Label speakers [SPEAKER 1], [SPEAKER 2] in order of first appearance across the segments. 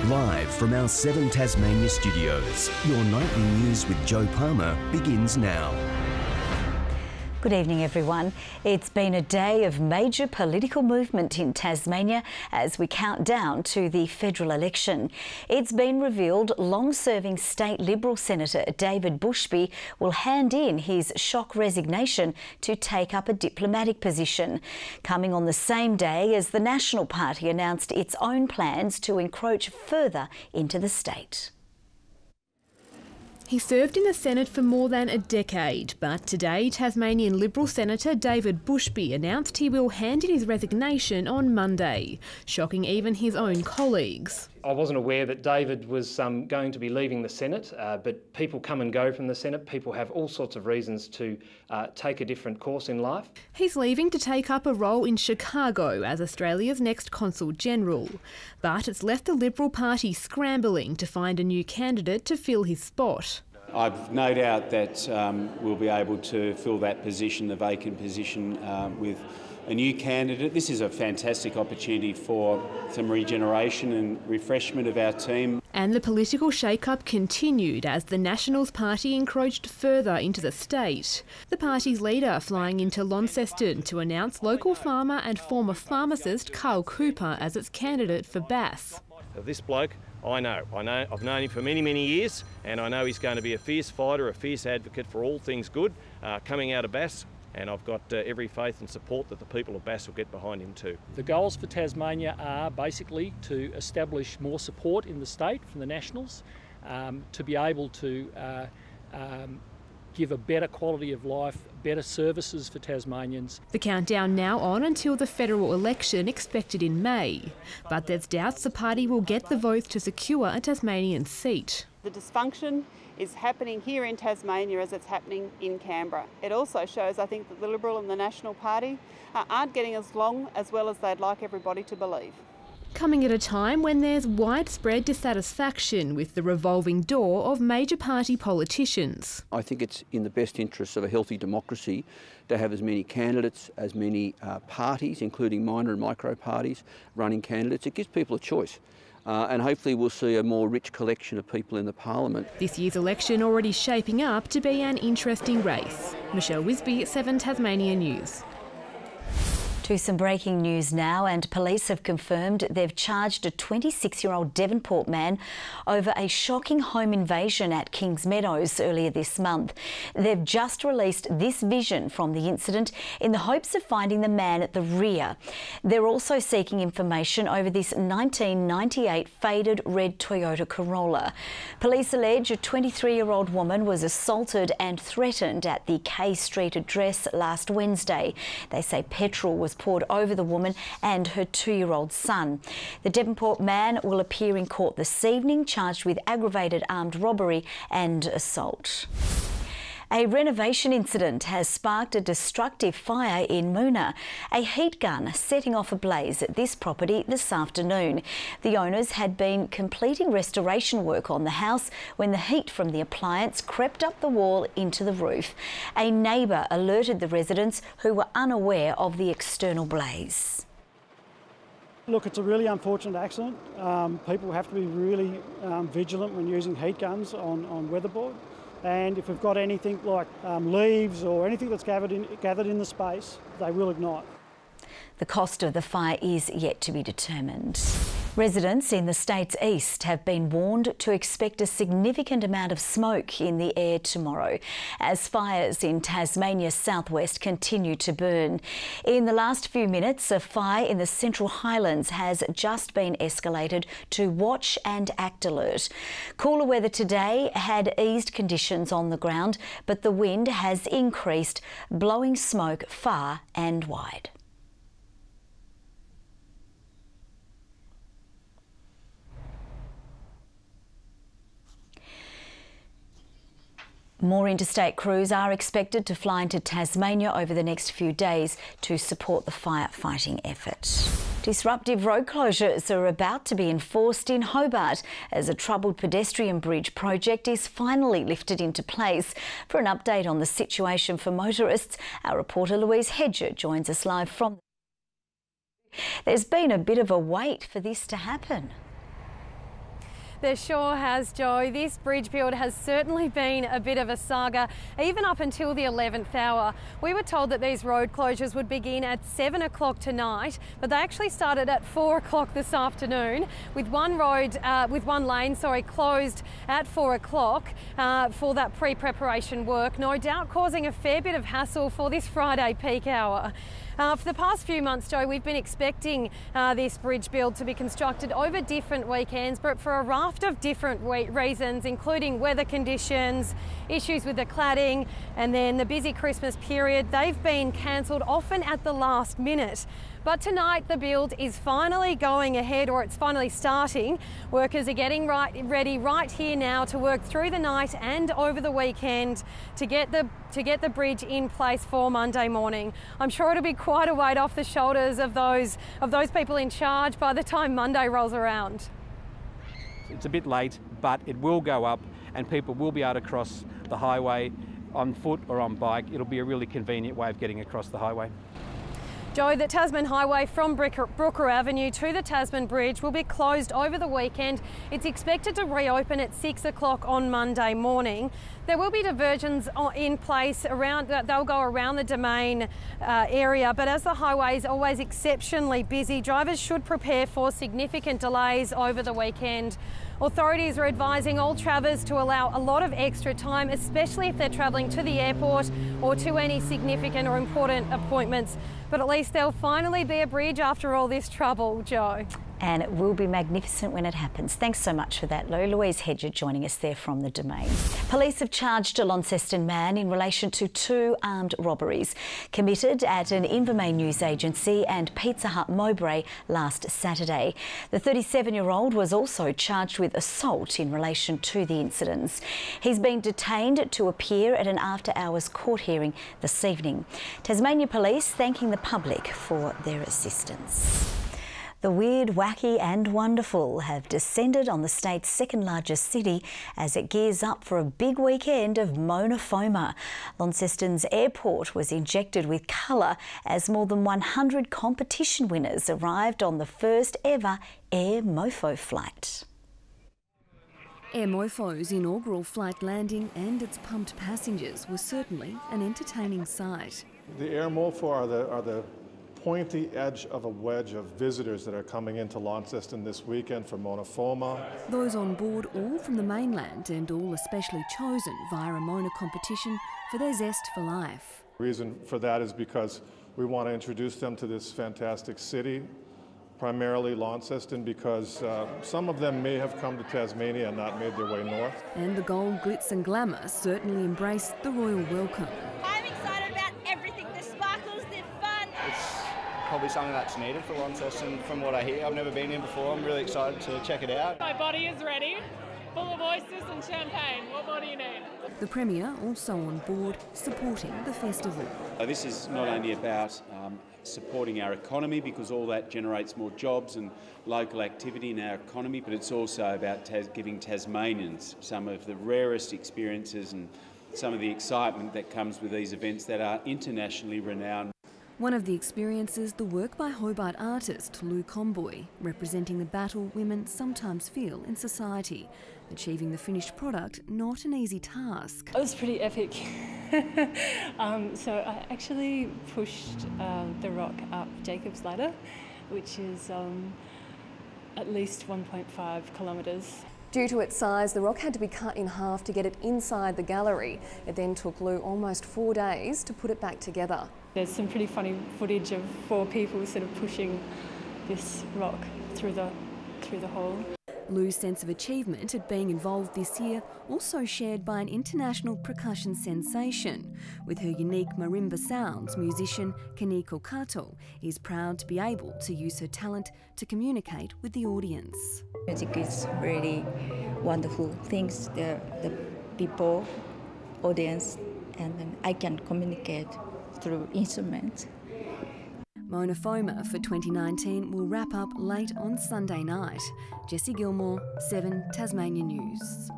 [SPEAKER 1] Live from our 7 Tasmania studios, your nightly news with Joe Palmer begins now.
[SPEAKER 2] Good evening, everyone. It's been a day of major political movement in Tasmania as we count down to the federal election. It's been revealed long-serving state Liberal Senator David Bushby will hand in his shock resignation to take up a diplomatic position, coming on the same day as the National Party announced its own plans to encroach further into the state.
[SPEAKER 3] He served in the Senate for more than a decade, but today Tasmanian Liberal Senator David Bushby announced he will hand in his resignation on Monday, shocking even his own colleagues.
[SPEAKER 4] I wasn't aware that David was going to be leaving the Senate, but people come and go from the Senate. People have all sorts of reasons to take a different course in life.
[SPEAKER 3] He's leaving to take up a role in Chicago as Australia's next Consul General, but it's left the Liberal Party scrambling to find a new candidate to fill his spot.
[SPEAKER 5] I've no doubt that we'll be able to fill that position, the vacant position, with a new candidate. This is a fantastic opportunity for some regeneration and refreshment of our team.
[SPEAKER 3] And the political shake-up continued as the Nationals Party encroached further into the state. The party's leader flying into Launceston to announce local farmer and former pharmacist Carl Cooper as its candidate for Bass.
[SPEAKER 6] This bloke, I know. I've known him for many, many years, and I know he's going to be a fierce fighter, a fierce advocate for all things good coming out of Bass. And I've got every faith and support that the people of Bass will get behind him too.
[SPEAKER 7] The goals for Tasmania are basically to establish more support in the state from the Nationals, to be able to give a better quality of life, better services for Tasmanians.
[SPEAKER 3] The countdown now on until the federal election expected in May, but there's doubts the party will get the votes to secure a Tasmanian seat.
[SPEAKER 8] The dysfunction is happening here in Tasmania as it's happening in Canberra. It also shows, I think, that the Liberal and the National Party aren't getting as long as well as they'd like everybody to believe.
[SPEAKER 3] Coming at a time when there's widespread dissatisfaction with the revolving door of major party politicians.
[SPEAKER 9] I think it's in the best interests of a healthy democracy to have as many candidates, as many parties, including minor and micro parties, running candidates. It gives people a choice. And hopefully we'll see a more rich collection of people in the parliament.
[SPEAKER 3] This year's election already shaping up to be an interesting race. Michelle Wisby, 7 Tasmania News.
[SPEAKER 2] To some breaking news now, and police have confirmed they've charged a 26-year-old Devonport man over a shocking home invasion at Kings Meadows earlier this month. They've just released this vision from the incident in the hopes of finding the man at the rear. They're also seeking information over this 1998 faded red Toyota Corolla. Police allege a 23-year-old woman was assaulted and threatened at the K Street address last Wednesday. They say petrol was poured over the woman and her 2-year-old son. The Devonport man will appear in court this evening, charged with aggravated armed robbery and assault. A renovation incident has sparked a destructive fire in Moona, a heat gun setting off a blaze at this property this afternoon. The owners had been completing restoration work on the house when the heat from the appliance crept up the wall into the roof. A neighbour alerted the residents who were unaware of the external blaze.
[SPEAKER 10] Look, it's a really unfortunate accident. People have to be really vigilant when using heat guns on weatherboard. And if we've got anything like leaves or anything that's gathered in the space, they will ignite.
[SPEAKER 2] The cost of the fire is yet to be determined. Residents in the state's east have been warned to expect a significant amount of smoke in the air tomorrow as fires in Tasmania's southwest continue to burn. In the last few minutes, a fire in the Central Highlands has just been escalated to watch and act alert. Cooler weather today had eased conditions on the ground, but the wind has increased, blowing smoke far and wide. More interstate crews are expected to fly into Tasmania over the next few days to support the firefighting effort. Disruptive road closures are about to be enforced in Hobart as a troubled pedestrian bridge project is finally lifted into place. For an update on the situation for motorists, our reporter Louise Hedger joins us live from. There's been a bit of a wait for this to happen.
[SPEAKER 11] There sure has, Joe. This bridge build has certainly been a bit of a saga, even up until the 11th hour. We were told that these road closures would begin at 7 o'clock tonight, but they actually started at 4 o'clock this afternoon, with one lane closed at 4 o'clock for that pre-preparation work, no doubt causing a fair bit of hassle for this Friday peak hour. For the past few months, Joe, we've been expecting this bridge build to be constructed over different weekends, but for a raft of different reasons, including weather conditions, issues with the cladding, and then the busy Christmas period, they've been cancelled often at the last minute. But tonight the build is finally going ahead, or it's finally starting. Workers are getting ready right here now to work through the night and over the weekend to get the bridge in place for Monday morning. I'm sure it'll be quite a weight off the shoulders of those people in charge by the time Monday rolls around.
[SPEAKER 12] It's a bit late, but it will go up and people will be able to cross the highway on foot or on bike. It'll be a really convenient way of getting across the highway.
[SPEAKER 11] Joe, the Tasman Highway from Brooker Avenue to the Tasman Bridge will be closed over the weekend. It's expected to reopen at 6 o'clock on Monday morning. There will be diversions in place they'll go around the Domain area, but as the highway is always exceptionally busy, drivers should prepare for significant delays over the weekend. Authorities are advising all travellers to allow a lot of extra time, especially if they're travelling to the airport or to any significant or important appointments. But at least there'll finally be a bridge after all this trouble, Joe.
[SPEAKER 2] And it will be magnificent when it happens. Thanks so much for that, Lou. Louise Hedger joining us there from the Domain. Police have charged a Launceston man in relation to 2 armed robberies committed at an Invermain news agency and Pizza Hut Mowbray last Saturday. The 37-year-old was also charged with assault in relation to the incidents. He's been detained to appear at an after-hours court hearing this evening. Tasmania Police thanking the public for their assistance. The weird, wacky and wonderful have descended on the state's second largest city as it gears up for a big weekend of FOMA. Launceston's airport was injected with colour as more than 100 competition winners arrived on the first ever Air Mofo flight.
[SPEAKER 13] Air Mofo's inaugural flight landing and its pumped passengers were certainly an entertaining sight.
[SPEAKER 14] The Air Mofo are the pointy edge of a wedge of visitors that are coming into Launceston this weekend for FOMA.
[SPEAKER 13] Those on board all from the mainland and all especially chosen via a Mona competition for their zest for life.
[SPEAKER 14] The reason for that is because we want to introduce them to this fantastic city, primarily Launceston, because some of them may have come to Tasmania and not made their way north.
[SPEAKER 13] And the gold glitz and glamour certainly embraced the royal welcome.
[SPEAKER 15] I'm excited about everything. The sparkles, they're fun.
[SPEAKER 16] It's probably something that's needed for Launceston from what I hear. I've never been here before. I'm really excited to check it out.
[SPEAKER 17] My body is ready, full of oysters and champagne. What more do you need?
[SPEAKER 13] The Premier also on board supporting the festival.
[SPEAKER 5] This is not only about supporting our economy, because all that generates more jobs and local activity in our economy, but it's also about giving Tasmanians some of the rarest experiences and some of the excitement that comes with these events that are internationally renowned.
[SPEAKER 13] One of the experiences, the work by Hobart artist Lou Comboy, representing the battle women sometimes feel in society. Achieving the finished product, not an easy task.
[SPEAKER 18] It was pretty epic. So I actually pushed the rock up Jacob's Ladder, which is at least 1.5 kilometres.
[SPEAKER 19] Due to its size, the rock had to be cut in half to get it inside the gallery. It then took Lou almost 4 days to put it back together.
[SPEAKER 18] There's some pretty funny footage of 4 people sort of pushing this rock through the hole.
[SPEAKER 13] Lou's sense of achievement at being involved this year also shared by an international percussion sensation. With her unique marimba sounds, musician Kaneko Kato is proud to be able to use her talent to communicate with the audience.
[SPEAKER 20] Music is really wonderful things. The people, audience, and then I can communicate through instruments.
[SPEAKER 13] Mona FOMA for 2019 will wrap up late on Sunday night. Jessie Gilmore, 7 Tasmania News.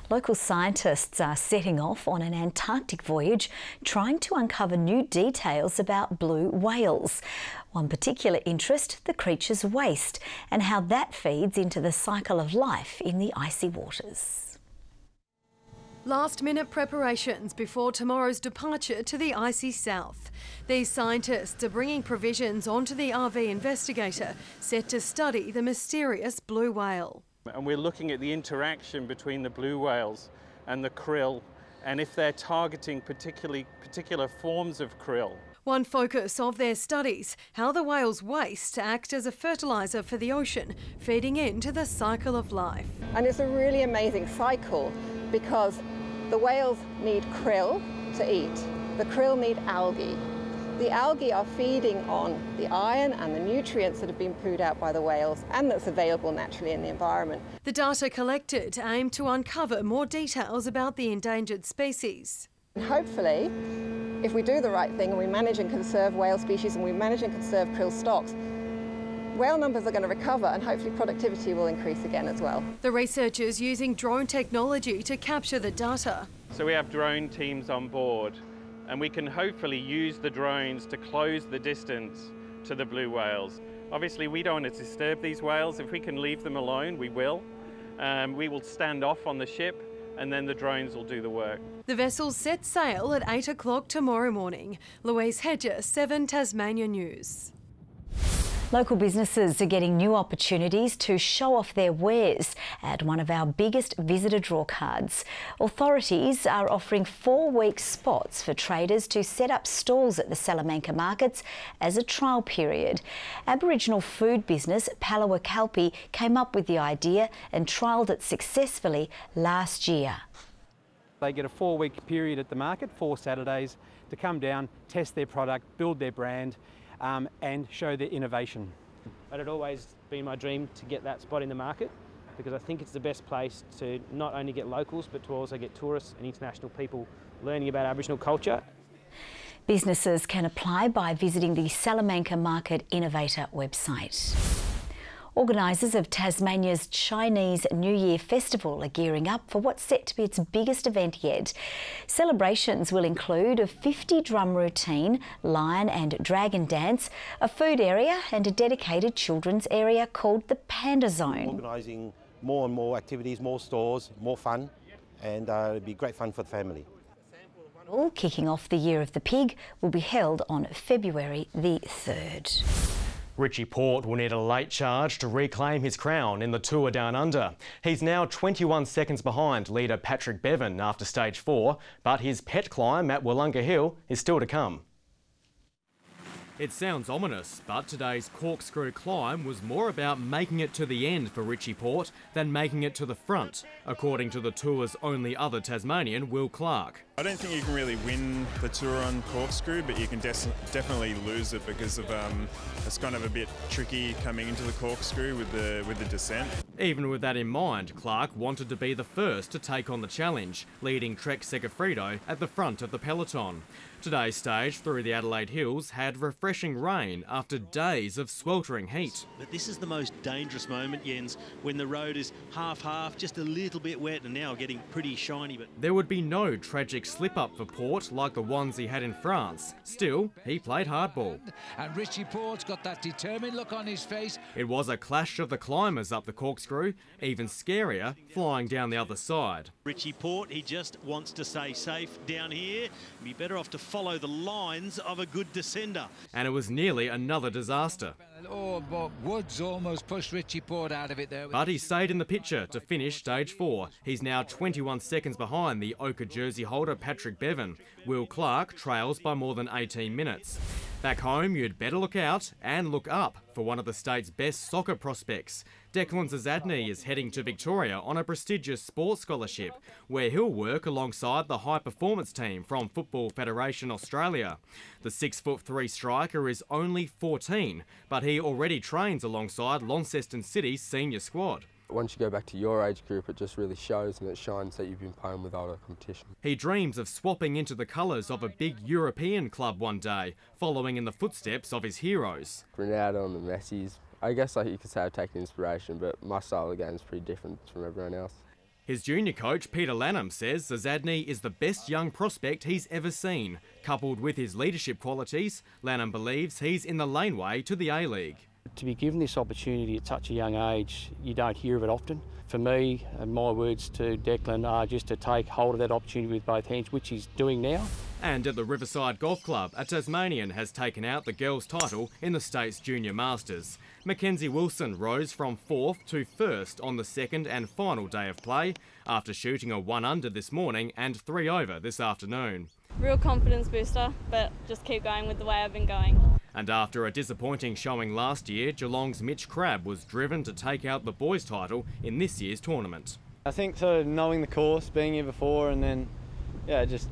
[SPEAKER 2] Local scientists are setting off on an Antarctic voyage trying to uncover new details about blue whales. One particular interest, the creature's waste, and how that feeds into the cycle of life in the icy waters.
[SPEAKER 11] Last-minute preparations before tomorrow's departure to the icy south. These scientists are bringing provisions onto the RV Investigator, set to study the mysterious blue whale.
[SPEAKER 21] And we're looking at the interaction between the blue whales and the krill, and if they're targeting particular forms of krill.
[SPEAKER 11] One focus of their studies, how the whale's waste act as a fertiliser for the ocean, feeding into the cycle of life.
[SPEAKER 22] And it's a really amazing cycle because the whales need krill to eat. The krill need algae. The algae are feeding on the iron and the nutrients that have been pooed out by the whales and that's available naturally in the environment.
[SPEAKER 11] The data collected aim to uncover more details about the endangered species.
[SPEAKER 22] And hopefully, if we do the right thing and we manage and conserve whale species and we manage and conserve krill stocks, whale numbers are going to recover and hopefully productivity will increase again as well.
[SPEAKER 11] The researchers using drone technology to capture the data.
[SPEAKER 21] So we have drone teams on board, and we can hopefully use the drones to close the distance to the blue whales. Obviously we don't want to disturb these whales. If we can leave them alone, we will. We will stand off on the ship and then the drones will do the work.
[SPEAKER 11] The vessels set sail at 8 o'clock tomorrow morning. Louise Hedger, 7 Tasmania News.
[SPEAKER 2] Local businesses are getting new opportunities to show off their wares at one of our biggest visitor draw cards. Authorities are offering 4-week spots for traders to set up stalls at the Salamanca Markets as a trial period. Aboriginal food business Palawa Kalpi came up with the idea and trialled it successfully last year.
[SPEAKER 12] They get a 4-week period at the market, 4 Saturdays, to come down, test their product, build their brand, and show their innovation.
[SPEAKER 23] But it had always been my dream to get that spot in the market because I think it's the best place to not only get locals but to also get tourists and international people learning about Aboriginal culture.
[SPEAKER 2] Businesses can apply by visiting the Salamanca Market Innovator website. Organisers of Tasmania's Chinese New Year Festival are gearing up for what's set to be its biggest event yet. Celebrations will include a 50-drum routine, lion and dragon dance, a food area and a dedicated children's area called the Panda Zone.
[SPEAKER 24] Organising more and more activities, more stores, more fun, and it'll be great fun for the family.
[SPEAKER 2] Kicking off the Year of the Pig will be held on February the 3rd.
[SPEAKER 25] Richie Port will need a late charge to reclaim his crown in the Tour Down Under. He's now 21 seconds behind leader Patrick Bevan after stage 4, but his pet climb at Wollonga Hill is still to come.
[SPEAKER 26] It sounds ominous, but today's corkscrew climb was more about making it to the end for Richie Port than making it to the front, according to the Tour's only other Tasmanian, Will Clark.
[SPEAKER 27] I don't think you can really win the Tour on corkscrew, but you can definitely lose it because of it's kind of a bit tricky coming into the corkscrew with the descent.
[SPEAKER 26] Even with that in mind, Clark wanted to be the first to take on the challenge, leading Trek Segafredo at the front of the peloton. Today's stage through the Adelaide Hills had refreshing rain after days of sweltering heat.
[SPEAKER 28] But this is the most dangerous moment, Jens, when the road is half-half, just a little bit wet and now getting pretty shiny. But
[SPEAKER 26] there would be no tragic slip-up for Port like the ones he had in France. Still, he played hardball.
[SPEAKER 29] And Richie Port's got that determined look on his face.
[SPEAKER 26] It was a clash of the climbers up the corkscrew, even scarier flying down the other side.
[SPEAKER 28] Richie Port, he just wants to stay safe down here. Be better off to follow the lines of a good descender.
[SPEAKER 26] And it was nearly another disaster.
[SPEAKER 29] Oh, but Woods almost pushed Richie Port out of it there.
[SPEAKER 26] But he stayed in the picture to finish stage 4. He's now 21 seconds behind the ochre jersey holder Patrick Bevan. Will Clark trails by more than 18 minutes. Back home, you'd better look out and look up for one of the state's best soccer prospects. Declan Zazadny is heading to Victoria on a prestigious sports scholarship, where he'll work alongside the high-performance team from Football Federation Australia. The 6'3" striker is only 14, but he already trains alongside Launceston City's senior squad.
[SPEAKER 30] Once you go back to your age group, it just really shows and it shines that you've been playing with older competition.
[SPEAKER 26] He dreams of swapping into the colours of a big European club one day, following in the footsteps of his heroes.
[SPEAKER 30] Ronaldo and the Messis. I guess you could say I've taken inspiration, but my style of game is pretty different from everyone else.
[SPEAKER 26] His junior coach, Peter Lanham, says Zazadny is the best young prospect he's ever seen. Coupled with his leadership qualities, Lanham believes he's in the laneway to the A-League.
[SPEAKER 23] To be given this opportunity at such a young age, you don't hear of it often. For me, and my words to Declan are just to take hold of that opportunity with both hands, which he's doing now.
[SPEAKER 26] And at the Riverside Golf Club, a Tasmanian has taken out the girls' title in the state's Junior Masters. Mackenzie Wilson rose from 4th to 1st on the second and final day of play after shooting a 1 under this morning and 3 over this afternoon.
[SPEAKER 1] Real confidence booster, but just keep going with the way I've been going.
[SPEAKER 26] And after a disappointing showing last year, Geelong's Mitch Crabb was driven to take out the boys' title in this year's tournament.
[SPEAKER 3] I think sort of knowing the course, being here before, and then, yeah, just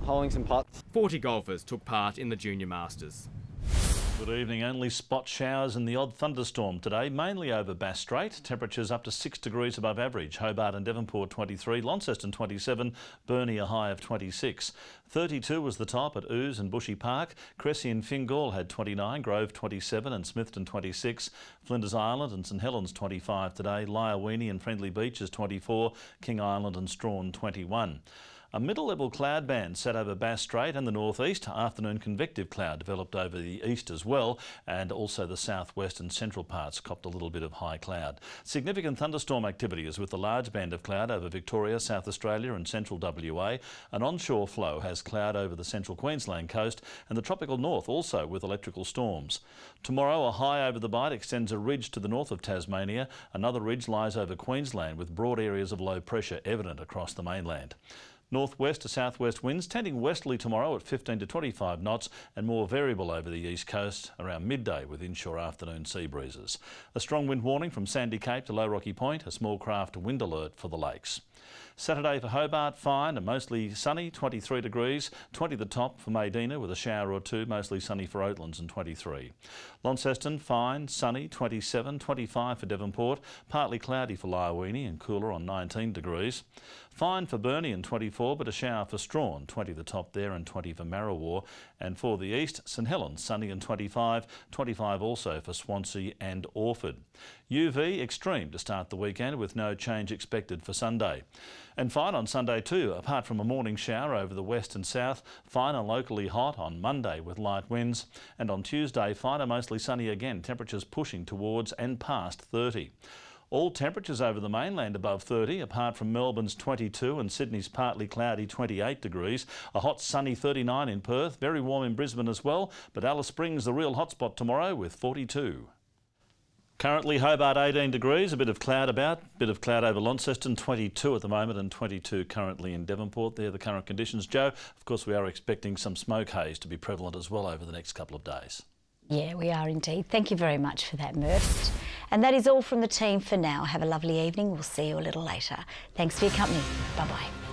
[SPEAKER 3] holing some putts.
[SPEAKER 26] 40 golfers took part in the Junior Masters.
[SPEAKER 4] Good evening. Only spot showers and the odd thunderstorm today, mainly over Bass Strait. Temperatures up to 6 degrees above average. Hobart and Devonport 23, Launceston 27, Burnie a high of 26. 32 was the top at Ouse and Bushy Park. Cressy and Fingal had 29, Grove 27 and Smithton 26. Flinders Island and St Helens 25 today. Lyawini and Friendly Beaches 24, King Island and Strawn 21. A middle-level cloud band set over Bass Strait and the northeast. Afternoon convective cloud developed over the east as well, and also the southwest and central parts copped a little bit of high cloud. Significant thunderstorm activity is with the large band of cloud over Victoria, South Australia and central WA. An onshore flow has cloud over the central Queensland coast and the tropical north also with electrical storms. Tomorrow a high over the Bight extends a ridge to the north of Tasmania. Another ridge lies over Queensland with broad areas of low pressure evident across the mainland. Northwest to southwest winds tending westerly tomorrow at 15 to 25 knots and more variable over the east coast around midday with inshore afternoon sea breezes. A strong wind warning from Sandy Cape to Low Rocky Point, a small craft wind alert for the lakes. Saturday for Hobart, fine and mostly sunny, 23 degrees, 20 the top for Maydena with a shower or two, mostly sunny for Oatlands and 23. Launceston, fine, sunny, 27, 25 for Devonport, partly cloudy for Lyawini and cooler on 19 degrees. Fine for Burnie and 24, but a shower for Strawn, 20 the top there and 20 for Marrawar. And for the east, St Helens, sunny and 25, 25 also for Swansea and Orford. UV extreme to start the weekend with no change expected for Sunday. And fine on Sunday too, apart from a morning shower over the west and south, fine and locally hot on Monday with light winds. And on Tuesday, fine and mostly sunny again, temperatures pushing towards and past 30. All temperatures over the mainland above 30, apart from Melbourne's 22 and Sydney's partly cloudy 28 degrees. A hot sunny 39 in Perth, very warm in Brisbane as well, but Alice Springs the real hotspot tomorrow with 42. Currently Hobart 18 degrees, a bit of cloud over Launceston, 22 at the moment and 22 currently in Devonport. They're the current conditions. Joe, of course we are expecting some smoke haze to be prevalent as well over the next couple of days.
[SPEAKER 2] Yeah, we are indeed. Thank you very much for that, Murph. And that is all from the team for now. Have a lovely evening. We'll see you a little later. Thanks for your company. Bye-bye.